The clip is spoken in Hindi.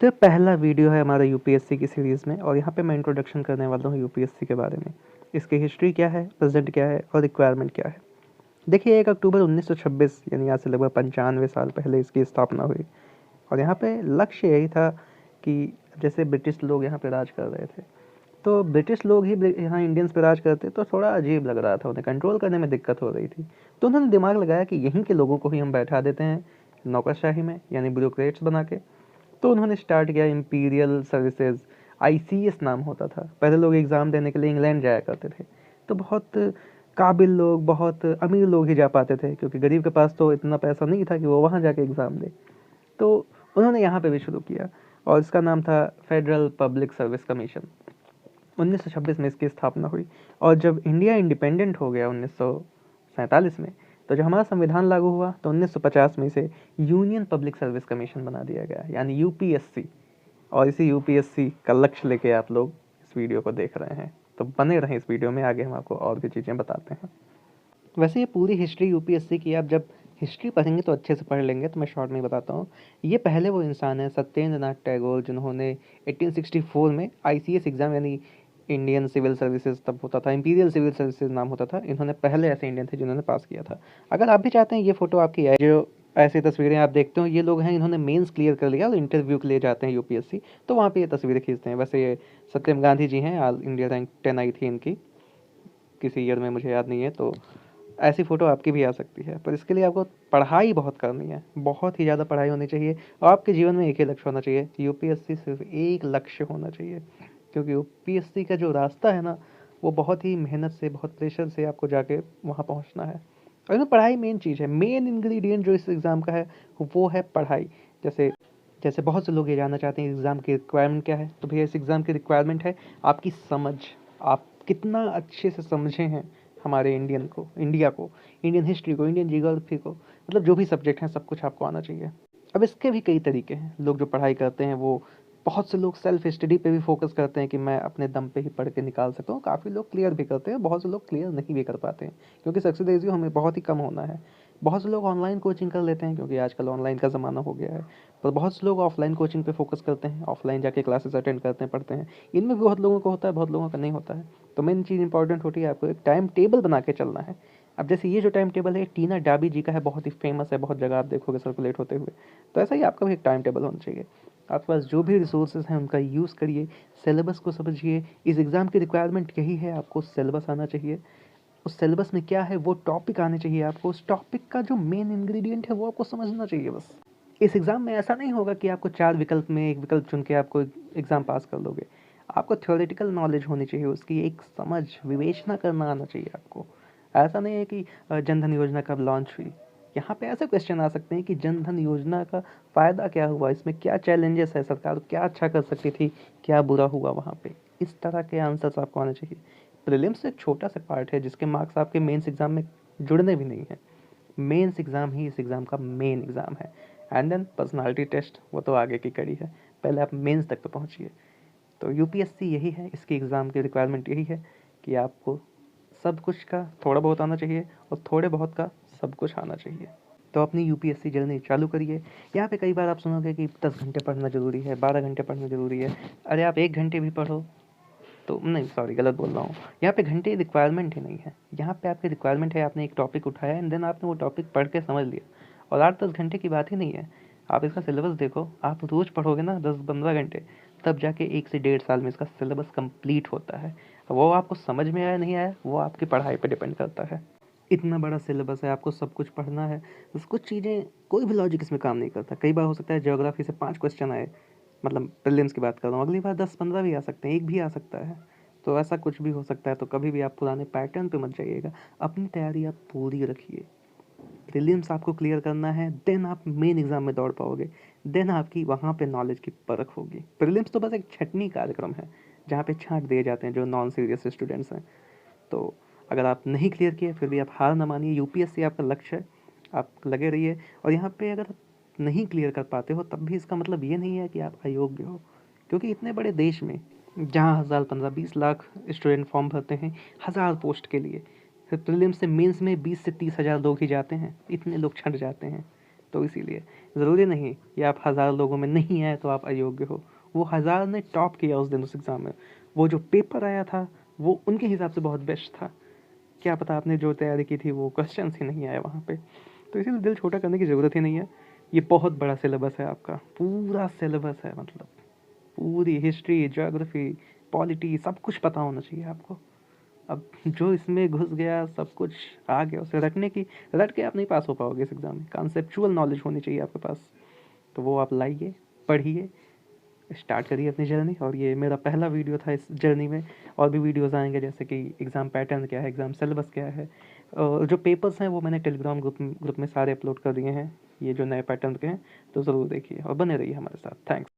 तो ये पहला वीडियो है हमारा यूपीएससी की सीरीज़ में और यहाँ पे मैं इंट्रोडक्शन करने वाला हूँ यूपीएससी के बारे में। इसकी हिस्ट्री क्या है, प्रेजेंट क्या है और रिक्वायरमेंट क्या है। देखिए 1 अक्टूबर 1926 यानी आज से लगभग 95 साल पहले इसकी स्थापना हुई और यहाँ पे लक्ष्य यही था कि जैसे ब्रिटिश लोग यहाँ पे राज कर रहे थे, तो ब्रिटिश लोग ही यहाँ इंडियंस पे राज करते तो थोड़ा अजीब लग रहा था, उन्हें कंट्रोल करने में दिक्कत हो रही थी। तो उन्होंने दिमाग लगाया कि यहीं के लोगों को ही हम बैठा देते हैं नौकरशाही में, यानी ब्यूरोक्रेट्स बना के। तो उन्होंने स्टार्ट किया इंपीरियल सर्विसेज, आईसीएस नाम होता था। पहले लोग एग्ज़ाम देने के लिए इंग्लैंड जाया करते थे, तो बहुत काबिल लोग, बहुत अमीर लोग ही जा पाते थे, क्योंकि गरीब के पास तो इतना पैसा नहीं था कि वो वहाँ जाके एग्ज़ाम दे। तो उन्होंने यहाँ पे भी शुरू किया और इसका नाम था फेडरल पब्लिक सर्विस कमीशन। 1926 में इसकी स्थापना हुई और जब इंडिया इंडिपेंडेंट हो गया 1947 में, तो जब हमारा संविधान लागू हुआ तो 1950 में इसे यूनियन पब्लिक सर्विस कमीशन बना दिया गया, यानी यूपीएससी। और इसी यूपीएससी का लक्ष्य लेके आप लोग इस वीडियो को देख रहे हैं, तो बने रहें इस वीडियो में, आगे हम आपको और भी चीज़ें बताते हैं। वैसे ये पूरी हिस्ट्री यूपीएससी की आप जब हिस्ट्री पढ़ेंगे तो अच्छे से पढ़ लेंगे, तो मैं शॉर्ट में बताता हूँ। ये पहले वो इंसान है सत्येंद्र नाथ टैगोर जिन्होंने 1864 में आईसीएस एग्ज़ाम, यानी इंडियन सिविल सर्विसेज तब होता था, इंपीरियल सिविल सर्विसेज नाम होता था, इन्होंने पहले ऐसे इंडियन थे जिन्होंने पास किया था। अगर आप भी चाहते हैं ये फ़ोटो आपकी है, जो ऐसी तस्वीरें आप देखते हो, ये लोग हैं इन्होंने मेंस क्लियर कर लिया और इंटरव्यू के लिए जाते हैं यूपीएससी, तो वहाँ पे ये तस्वीरें खींचते हैं। वैसे ये सत्यम गांधी जी हैं, ऑल इंडिया रैंक 10 आई थी इनकी, किसी ईयर में मुझे याद नहीं है। तो ऐसी फ़ोटो आपकी भी आ सकती है, पर इसके लिए आपको पढ़ाई बहुत करनी है, बहुत ही ज़्यादा पढ़ाई होनी चाहिए और आपके जीवन में एक ही लक्ष्य होना चाहिए। यूपीएससी सिर्फ एक लक्ष्य होना चाहिए, क्योंकि यूपीएससी का जो रास्ता है ना, वो बहुत ही मेहनत से, बहुत प्रेशर से आपको जाके वहाँ पहुँचना है। और इसमें पढ़ाई मेन चीज़ है, मेन इंग्रेडिएंट जो इस एग्ज़ाम का है वो है पढ़ाई। जैसे जैसे बहुत से लोग ये जानना चाहते हैं एग्ज़ाम की रिक्वायरमेंट क्या है, तो भैया इस एग्ज़ाम की रिक्वायरमेंट है आपकी समझ, आप कितना अच्छे से समझे हैं हमारे इंडिया को, इंडियन हिस्ट्री को, इंडियन जियोग्राफी को, मतलब जो भी सब्जेक्ट हैं सब कुछ आपको आना चाहिए। अब इसके भी कई तरीके हैं, लोग जो पढ़ाई करते हैं वो, बहुत से लोग सेल्फ स्टडी पे भी फोकस करते हैं कि मैं अपने दम पे ही पढ़ के निकाल सकता हूँ। काफ़ी लोग क्लियर भी करते हैं, बहुत से लोग क्लियर नहीं भी कर पाते हैं, क्योंकि सक्सेस रेशियो हमें बहुत ही कम होना है। बहुत से लोग ऑनलाइन कोचिंग कर लेते हैं, क्योंकि आजकल ऑनलाइन का ज़माना हो गया है, पर बहुत से लोग ऑफलाइन कोचिंग पे फोकस करते हैं, ऑफलाइन जाके क्लासेस अटेंड करते हैं, पढ़ते हैं। इनमें भी बहुत लोगों को होता है, बहुत लोगों का नहीं होता है। तो मेन चीज़ इंपॉर्टेंट होती है, आपको एक टाइम टेबल बना के चलना है। अब जैसे ये जो टाइम टेबल है टीना डाबी जी का है, बहुत ही फेमस है, बहुत जगह आप देखोगे सर्कुलेट होते हुए। तो ऐसा ही आपका भी एक टाइम टेबल होना चाहिए। आपके पास जो भी रिसोर्सेज हैं उनका यूज़ करिए, सिलेबस को समझिए। इस एग्ज़ाम की रिक्वायरमेंट यही है, आपको सिलेबस आना चाहिए। उस सिलेबस में क्या है वो टॉपिक आने चाहिए आपको, उस टॉपिक का जो मेन इंग्रेडिएंट है वो आपको समझना चाहिए बस। इस एग्ज़ाम में ऐसा नहीं होगा कि आपको 4 विकल्प में 1 विकल्प चुन के आपको एग्ज़ाम पास कर लोगे। आपको थ्योरेटिकल नॉलेज होनी चाहिए, उसकी एक समझ, विवेचना करना आना चाहिए आपको। ऐसा नहीं है कि जन धन योजना कब लॉन्च हुई। यहाँ पे ऐसे क्वेश्चन आ सकते हैं कि जन धन योजना का फ़ायदा क्या हुआ, इसमें क्या चैलेंजेस है, सरकार क्या अच्छा कर सकती थी, क्या बुरा हुआ वहाँ पे। इस तरह के आंसर्स आपको आने चाहिए। प्रीलिम्स एक छोटा सा पार्ट है जिसके मार्क्स आपके मेंस एग्ज़ाम में जुड़ने भी नहीं हैं। मेंस एग्ज़ाम ही इस एग्ज़ाम का मेन एग्ज़ाम है। एंड देन पर्सनालिटी टेस्ट, वो तो आगे की कड़ी है, पहले आप मेंस तक तो पहुँचिए। तो यूपीएससी यही है, इसकी एग्ज़ाम की रिक्वायरमेंट यही है कि आपको सब कुछ का थोड़ा बहुत आना चाहिए और थोड़े बहुत का सब कुछ आना चाहिए। तो अपनी यूपीएससी जर्नी चालू करिए। यहाँ पे कई बार आप सुनोगे कि 10 घंटे पढ़ना ज़रूरी है, 12 घंटे पढ़ना ज़रूरी है। अरे आप 1 घंटे भी पढ़ो तो नहीं, सॉरी गलत बोल रहा हूँ। यहाँ पे घंटे रिक्वायरमेंट ही नहीं है, यहाँ पे आपकी रिक्वायरमेंट है आपने एक टॉपिक उठाया एंड देन आपने वो टॉपिक पढ़ के समझ लिया। और 8-10 घंटे की बात ही नहीं है, आप इसका सिलेबस देखो, आप रोज़ पढ़ोगे ना 10-15 घंटे, तब जाके 1 से 1.5 साल में इसका सिलेबस कंप्लीट होता है। वो आपको समझ में आया नहीं आया वो आपकी पढ़ाई पर डिपेंड करता है। इतना बड़ा सिलेबस है, आपको सब कुछ पढ़ना है, बस कुछ चीज़ें, कोई भी लॉजिक इसमें काम नहीं करता। कई बार हो सकता है ज्योग्राफी से 5 क्वेश्चन आए, मतलब प्रीलिम्स की बात कर रहा हूँ, अगली बार 10-15 भी आ सकते हैं, एक भी आ सकता है। तो ऐसा कुछ भी हो सकता है, तो कभी भी आप पुराने पैटर्न पे मत जाइएगा। अपनी तैयारी आप पूरी रखिए। प्रीलिम्स आपको क्लियर करना है, देन आप मेन एग्जाम में दौड़ पाओगे, देन आपकी वहाँ पे नॉलेज की परख होगी। प्रीलिम्स तो बस एक छटनी कार्यक्रम है, जहाँ पे छांट दिए जाते हैं जो नॉन सीरियस स्टूडेंट्स हैं। तो अगर आप नहीं क्लियर किए फिर भी आप हार ना मानिए, यूपीएससी आपका लक्ष्य है, आप लगे रहिए। और यहाँ पे अगर आप नहीं क्लियर कर पाते हो तब भी इसका मतलब ये नहीं है कि आप अयोग्य हो, क्योंकि इतने बड़े देश में जहाँ हर साल 15-20 लाख स्टूडेंट फॉर्म भरते हैं 1000 पोस्ट के लिए, फिर प्रीलिम्स से मेंस में 20 से 30 हज़ार लोग ही जाते हैं, इतने लोग छंट जाते हैं। तो इसीलिए ज़रूरी नहीं कि आप 1000 लोगों में नहीं आए तो आप अयोग्य हो। वो 1000 ने टॉप किया उस दिन उस एग्ज़ाम में। वो जो पेपर आया था वो उनके हिसाब से बहुत बेस्ट था। क्या पता आपने जो तैयारी की थी वो क्वेश्चंस ही नहीं आए वहाँ पे। तो इसीलिए दिल छोटा करने की ज़रूरत ही नहीं है। ये बहुत बड़ा सिलेबस है आपका, पूरा सिलेबस है, मतलब पूरी हिस्ट्री, ज्योग्राफी, पॉलिटी सब कुछ पता होना चाहिए आपको। अब जो इसमें घुस गया, सब कुछ आ गया, उसे रट के आप नहीं पास हो पाओगे इस एग्ज़ाम में। कॉन्सेप्चुअल नॉलेज होनी चाहिए आपके पास, तो वो आप लाइए, पढ़िए, स्टार्ट करिए अपनी जर्नी। और ये मेरा पहला वीडियो था इस जर्नी में। और भी वीडियोज़ आएंगे, जैसे कि एग्ज़ाम पैटर्न क्या है, एग्ज़ाम सिलेबस क्या है, और जो पेपर्स हैं वो मैंने टेलीग्राम ग्रुप में सारे अपलोड कर दिए हैं, ये जो नए पैटर्न के हैं। तो ज़रूर देखिए और बने रहिए हमारे साथ। थैंक्स।